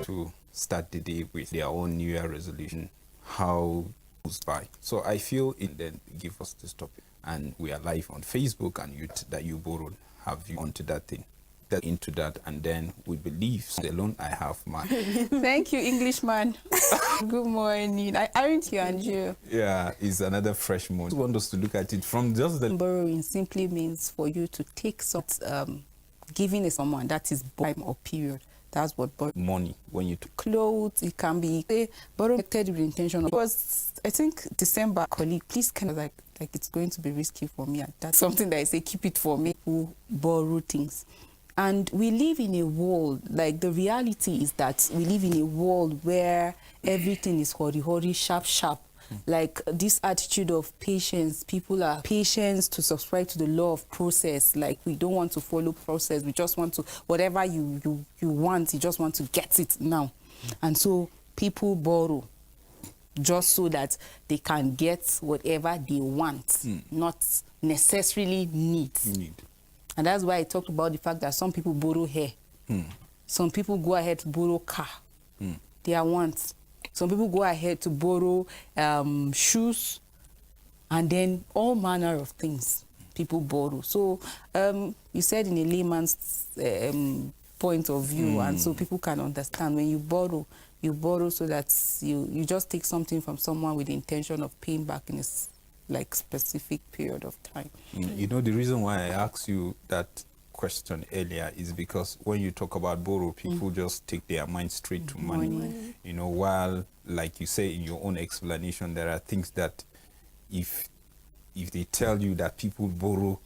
to start the day with their own New Year resolution, how goes by. So I feel it then give us this topic, and we are live on Facebook, and that you borrowed have you onto that thing. Into that, and then we believe alone I have my Thank you, Englishman. Good morning. Aren't you, Andrew? Yeah, it's another fresh moment. I want us to look at it from just the borrowing simply means for you to take some giving someone, that is time or period. That's what money when you took clothes. It can be borrow with intention. Because I think December, colleague, please kind of like it's going to be risky for me. That's something that I say keep it for me who borrow things. And we live in a world, like the reality is that we live in a world where everything is hurry, sharp. Like this attitude of patience, people are patient to subscribe to the law of process. Like we don't want to follow process. We just want to, whatever you want, you just want to get it now. And so people borrow just so that they can get whatever they want, not necessarily need. And that's why I talked about the fact that some people borrow hair. Some people go ahead to borrow car. Their wants. Some people go ahead to borrow shoes, and then all manner of things people borrow. So you said in a layman's point of view, and so people can understand when you borrow so that you just take something from someone with the intention of paying back in a like specific period of time. You know, the reason why I asked you that question earlier is because when you talk about borrow, people just take their mind straight to money. You know, while like you say in your own explanation, there are things that if they tell you that people borrow,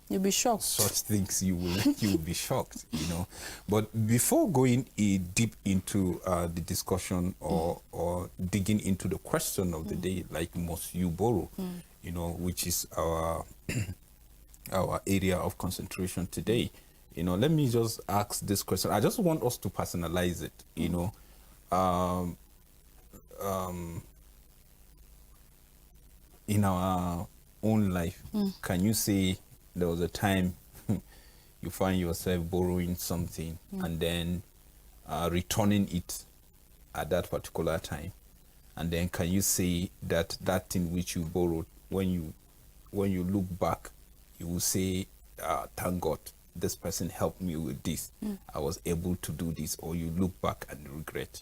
you'll be shocked. Such things you will be shocked, you know. But before going deep into the discussion or digging into the question of the day, like must you borrow, you know, which is our our area of concentration today, you know, let me just ask this question. I just want us to personalize it, you know. In our own life, can you say there was a time you find yourself borrowing something and then returning it at that particular time? And then can you say that thing which you borrowed, when you look back, you will say, thank God, this person helped me with this. I was able to do this. Or you look back and regret.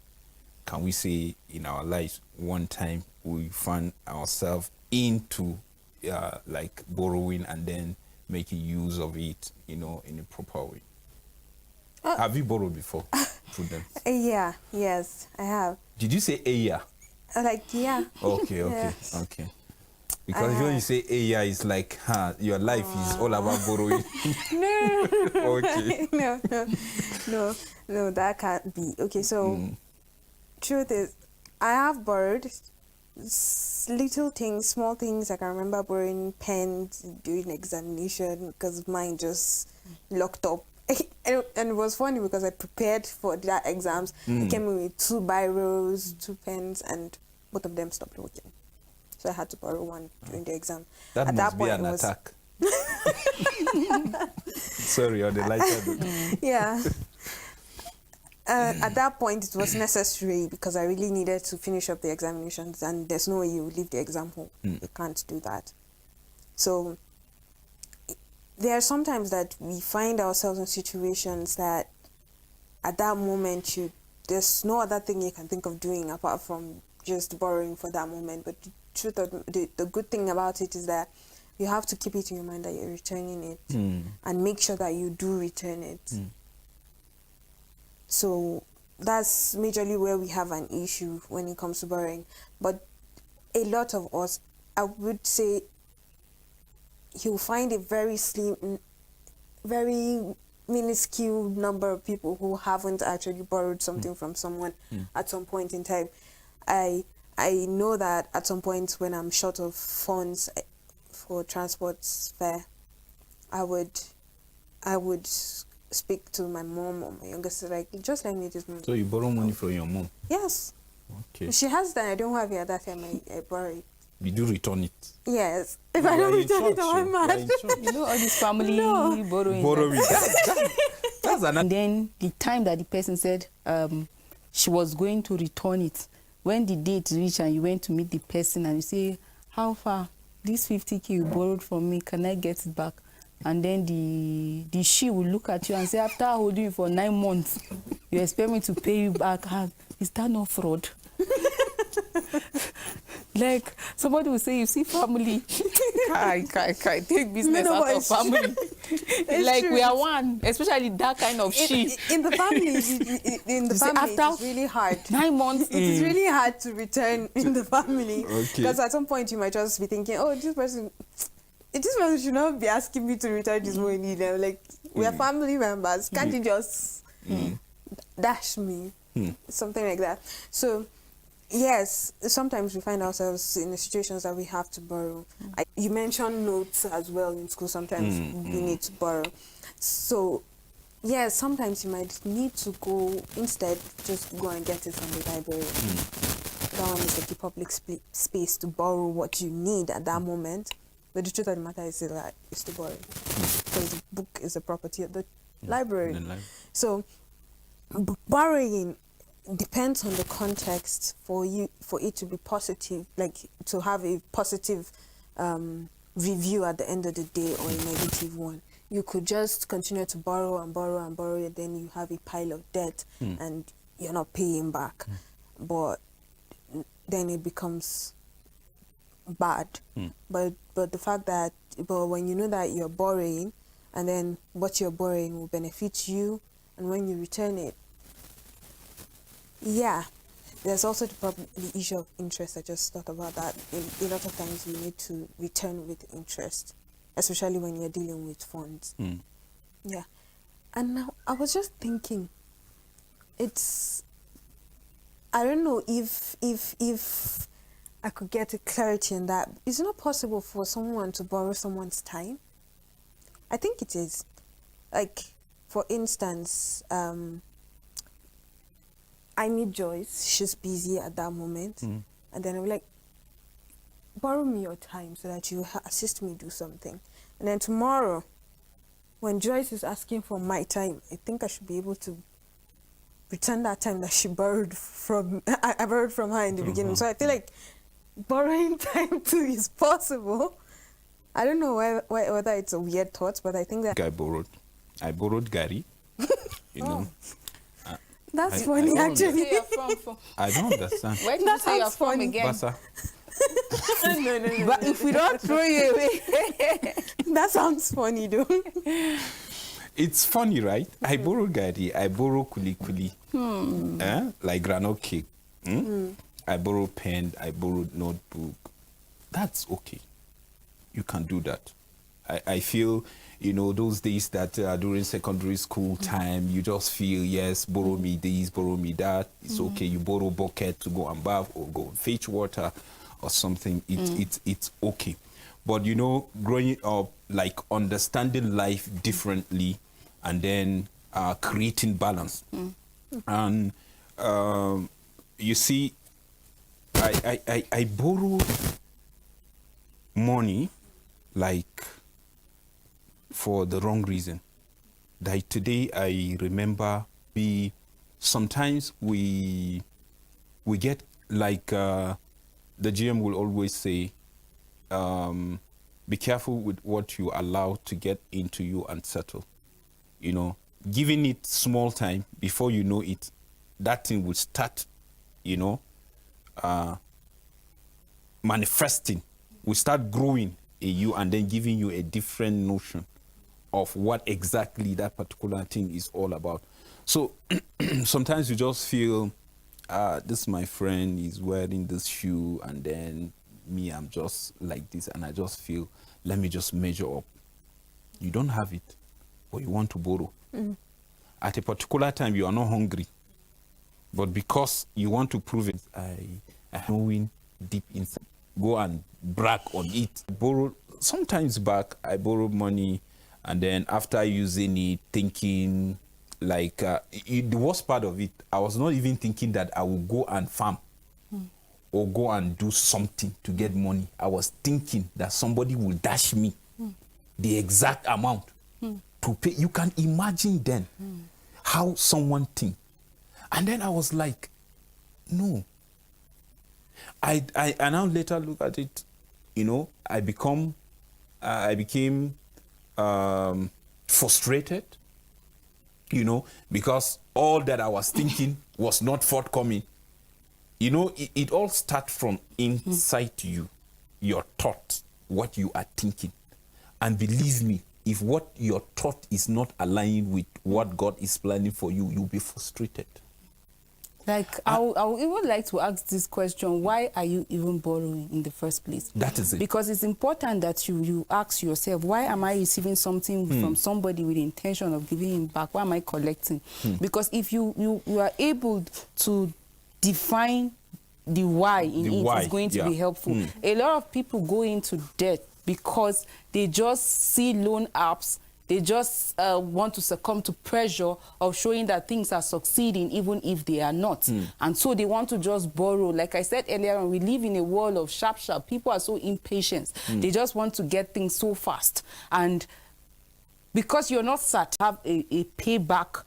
Can we say in our lives, one time we found ourselves into like borrowing and then making use of it, you know, in a proper way? Have you borrowed before, Prudence? Yeah, yes, I have. Did you say a year? Like, yeah. Okay. Okay. Because when you say a year, it's like, your life is all about borrowing. No. Okay. No, that can't be. Okay, so truth is, I have borrowed little things, small things. I can remember borrowing pens during examination because mine just locked up. And it was funny because I prepared for that exams. I came in with 2 biros, 2 pens, and both of them stopped working. So I had to borrow one during the exam. That must be an attack. Sorry, on the lighter note. Yeah. At that point, it was necessary because I really needed to finish up the examinations, and there's no way you leave the exam home. You can't do that. So there are sometimes that we find ourselves in situations that at that moment there's no other thing you can think of doing apart from just borrowing for that moment. But the truth of the good thing about it is that you have to keep it in your mind that you're returning it and make sure that you do return it. So that's majorly where we have an issue when it comes to borrowing. But a lot of us, I would say, you'll find a very slim, very minuscule number of people who haven't actually borrowed something from someone at some point in time. I know that at some point when I'm short of funds for transport fare, I would speak to my mom or my younger sister, like, just lend me this money. So you borrow money from your mom? Yes. Okay. She has that. I don't have it at that time. I borrow it. You do return it? Yes. If I don't return it, I'm mad. You know all this family borrowing. Borrowing. That's and then the time that the person said, she was going to return it. When the date reached and you went to meet the person and you say, how far? This 50K you borrowed from me, can I get it back? And then the she will look at you and say, after holding you for 9 months, you expect me to pay you back. Is that not fraud? Like, somebody will say, you see, family, take business out of family. Like, true. We are one, especially that kind of she. In the family, it's really hard. 9 months. It is really hard to return in the family. Because at some point, you might just be thinking, oh, this person should not be asking me to return this money. Like, we are family members. Can't you just dash me? Something like that. So, yes, sometimes we find ourselves in the situations that we have to borrow. You mentioned notes as well in school. Sometimes we need to borrow. So, yes, sometimes you might need to go, instead, just go and get it from the library. That one is like the public space to borrow what you need at that moment. But the truth of the matter is that it's to borrow. Because the book is a property of the library. So, borrowing depends on the context for it to be positive, like to have a positive review at the end of the day, or a negative one. You could just continue to borrow and borrow and borrow, and then you have a pile of debt and you're not paying back. But then it becomes bad. But the fact that, when you know that you're borrowing, and then what you're borrowing will benefit you, and when you return it, yeah, there's also the issue of interest. I just thought about that. A lot of times you need to return with interest, especially when you're dealing with funds. Yeah. And now I was just thinking, I don't know if I could get a clarity in that. Is it not possible for someone to borrow someone's time? I think it is. Like, for instance, I meet Joyce, she's busy at that moment, and then I'm like, borrow me your time so that you assist me do something. And then tomorrow, when Joyce is asking for my time, I think I should be able to return that time that she borrowed from, I borrowed from her in the beginning. So I feel like borrowing time too is possible. I don't know whether it's a weird thought, but I think that... I borrowed Gary, you know. That's funny, actually. I don't understand. Where did you say you're from again? Basa. No. But if we don't throw you away... That sounds funny, though. It's funny, right? I borrow Gary, I borrow kuli, like granite cake. I borrow pen, I borrow notebook. That's okay. You can do that. I feel, you know, those days that during secondary school time, you just feel, yes, borrow me this, borrow me that. It's okay. You borrow bucket to go and bath or go and fetch water or something. It's okay. But, you know, growing up, like understanding life differently and then creating balance. And you see, I borrow money like for the wrong reason. Like today, I remember sometimes we get like the GM will always say, be careful with what you allow to get into you and settle. You know, giving it small time, before you know it, that thing will start, you know, manifesting, will start growing in you and then giving you a different notion of what exactly that particular thing is all about. So sometimes you just feel, this my friend is wearing this shoe, and then me, I'm just like this, and I just feel, let me just measure up. You don't have it, but you want to borrow. At a particular time, you are not hungry, but because you want to prove it, I knowing deep inside, go and brag on it. Sometimes back, I borrow money, and then after using it, thinking like, the worst part of it, I was not even thinking that I will go and farm or go and do something to get money. I was thinking that somebody will dash me the exact amount to pay. You can imagine then how someone thinks. And then I was like, no. I now later look at it, you know, I became frustrated, you know, because all that I was thinking was not forthcoming. You know, it all starts from inside you, your thought, what you are thinking. And believe me, if what your thought is not aligned with what God is planning for you, you'll be frustrated. Like, I would even like to ask this question: why are you even borrowing in the first place? That is it. Because it's important that you ask yourself, why am I receiving something from somebody with the intention of giving him back? Why am I collecting? Because if you are able to define the why in it, it's going to be helpful. A lot of people go into debt because they just see loan apps. They just want to succumb to pressure of showing that things are succeeding even if they are not. And so they want to just borrow. Like I said earlier on, we live in a world of sharp. People are so impatient. They just want to get things so fast. And because you're not set to have a payback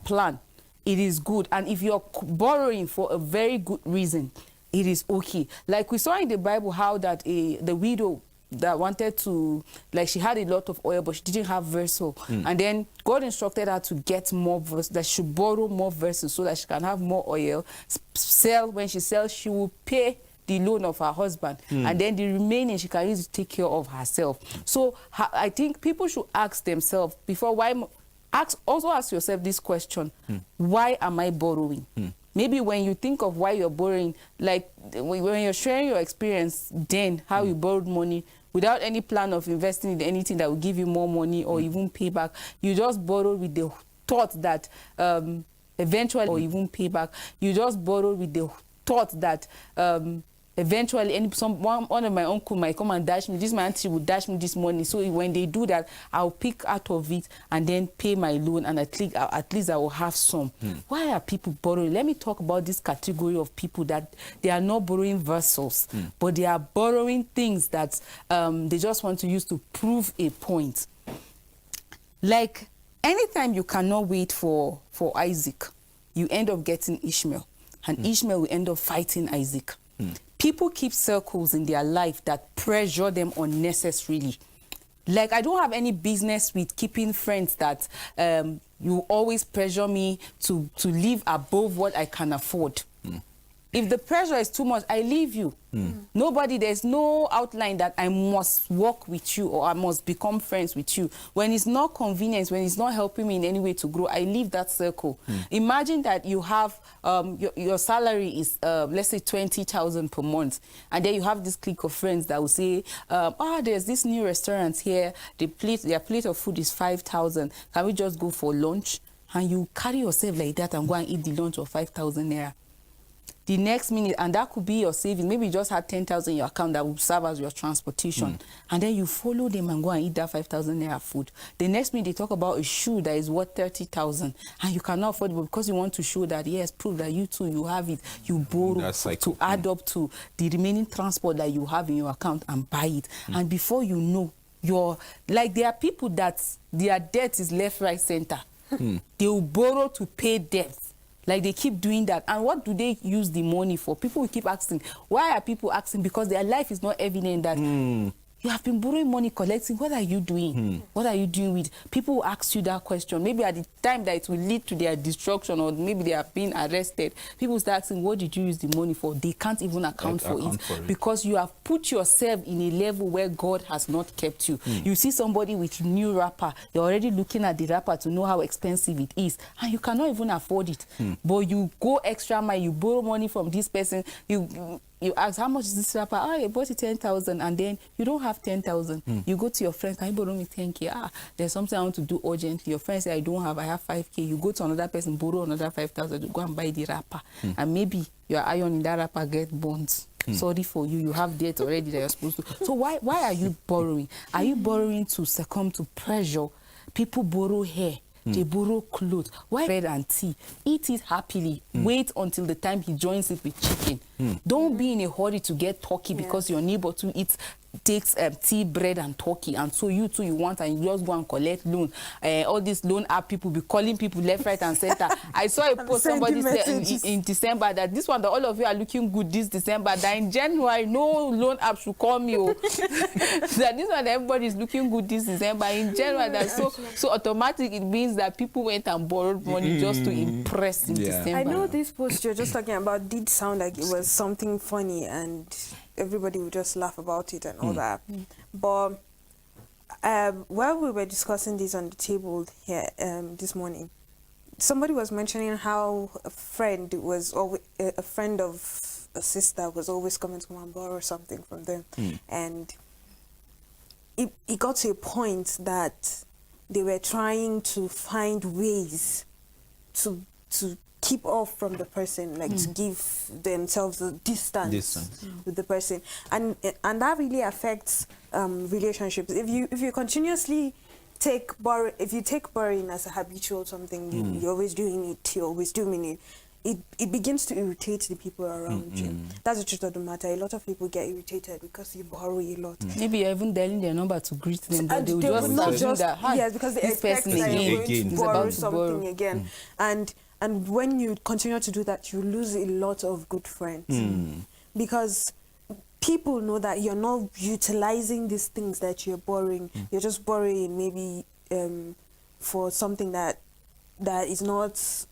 plan, it is good. And if you're borrowing for a very good reason, it is okay. Like we saw in the Bible how that the widow that wanted to, like, she had a lot of oil, but she didn't have vessel. And then God instructed her to get more vessels, that she should borrow more vessels so that she can have more oil. Sell, when she sells, she will pay the loan of her husband. And then the remaining she can use to take care of herself. So I think people should ask themselves before, also ask yourself this question: why am I borrowing? Maybe when you think of why you're borrowing, like when you're sharing your experience, then how you borrowed money without any plan of investing in anything that will give you more money or even pay back, you just borrowed with the thought that eventually, or even pay back, you just borrowed with the thought that eventually one of my uncle might come and dash me, my auntie will dash me this money. So when they do that, I'll pick out of it and then pay my loan, and at least I will have some. Why are people borrowing? Let me talk about this category of people that they are not borrowing vessels, but they are borrowing things that they just want to use to prove a point. Like, anytime you cannot wait for Isaac, you end up getting Ishmael, and Ishmael will end up fighting Isaac. People keep circles in their life that pressure them unnecessarily. Like, I don't have any business with keeping friends that you always pressure me to live above what I can afford. If the pressure is too much, I leave you. There's no outline that I must work with you or I must become friends with you. When it's not convenient, when it's not helping me in any way to grow, I leave that circle. Imagine that you have, your salary is, let's say 20,000 per month. And then you have this clique of friends that will say, there's this new restaurant here. Their plate of food is 5,000. Can we just go for lunch? And you carry yourself like that and go and eat the lunch of 5,000 naira. The next minute, and that could be your savings. Maybe you just had 10,000 in your account that will serve as your transportation. And then you follow them and go and eat that 5,000 naira food. The next minute, they talk about a shoe that is worth 30,000 and you cannot afford it, but because you want to show that, yes, prove that you too, you have it, you borrow to add up to the remaining transport that you have in your account and buy it. And before you know, there are people that their debt is left, right, center. They will borrow to pay debt. Like, they keep doing that. And what do they use the money for? People will keep asking. Why are people asking? Because their life is not evident that you have been borrowing money, collecting. What are you doing? What are you doing with? People will ask you that question. Maybe at the time that it will lead to their destruction, or maybe they are being arrested, people start asking, what did you use the money for? They can't even account for it because you have put yourself in a level where God has not kept you. You see somebody with new wrapper, you're already looking at the wrapper to know how expensive it is, and you cannot even afford it. But you go extra mile, you borrow money from this person, you ask, how much is this wrapper? I bought it 10,000, and then you don't have 10,000. You go to your friend, can you borrow me 10K? There's something I want to do urgently. Your friend says, I don't have, I have 5K. You go to another person, borrow another 5,000 to go and buy the wrapper. And maybe your iron in that wrapper get burnt. Sorry for you, you have debt already that you're supposed to. So why are you borrowing? Are you borrowing to succumb to pressure? People borrow hair. They borrow clothes. Why bread and tea? Eat it happily. Wait until the time he joins it with chicken. Don't be in a hurry to get turkey because your neighbor too eats takes tea, bread, and turkey, and so you too you want, and you just go and collect loan. All these loan app people be calling people left, right, and center. I saw a post somebody said in December that this one, that all of you are looking good this December, that in January no loan app should call me. That this one, that everybody is looking good this December. In January, that so automatic, it means that people went and borrowed money just to impress in December. I know this post you're just talking about did sound like it was something funny, and everybody would just laugh about it and all that. But while we were discussing this on the table here this morning, somebody was mentioning how a friend was always a friend of a sister was always coming to come and borrow something from them, and it got to a point that they were trying to find ways to keep off from the person, like to give themselves a distance with the person, and that really affects relationships. If you continuously take borrowing as a habitual something, you're always doing it, it begins to irritate the people around you. That's the truth of the matter. A lot of people get irritated because you borrow a lot. Maybe you're even dialing their number to greet them, but they will just yes, because they expect that you're going to borrow something again. And when you continue to do that, you lose a lot of good friends, because people know that you're not utilizing these things that you're borrowing. You're just borrowing maybe for something that is not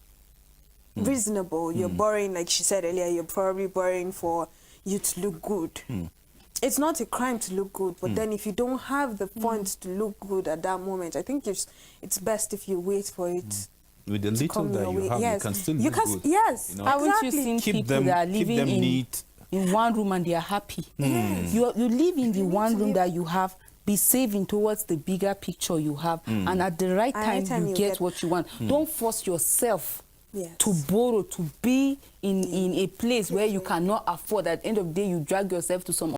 reasonable. You're borrowing, like she said earlier, you're probably borrowing for you to look good. It's not a crime to look good, but then if you don't have the funds to look good at that moment, I think it's best if you wait for it. With the little that you have, you can still look good. Yes, you know? Haven't you seen people that are living in one room and they are happy? You live in the one room that you have. Be saving towards the bigger picture you have, and at the right time you get what you want. Don't force yourself to borrow, to be in a place where you cannot afford. At the end of the day, you drag yourself to some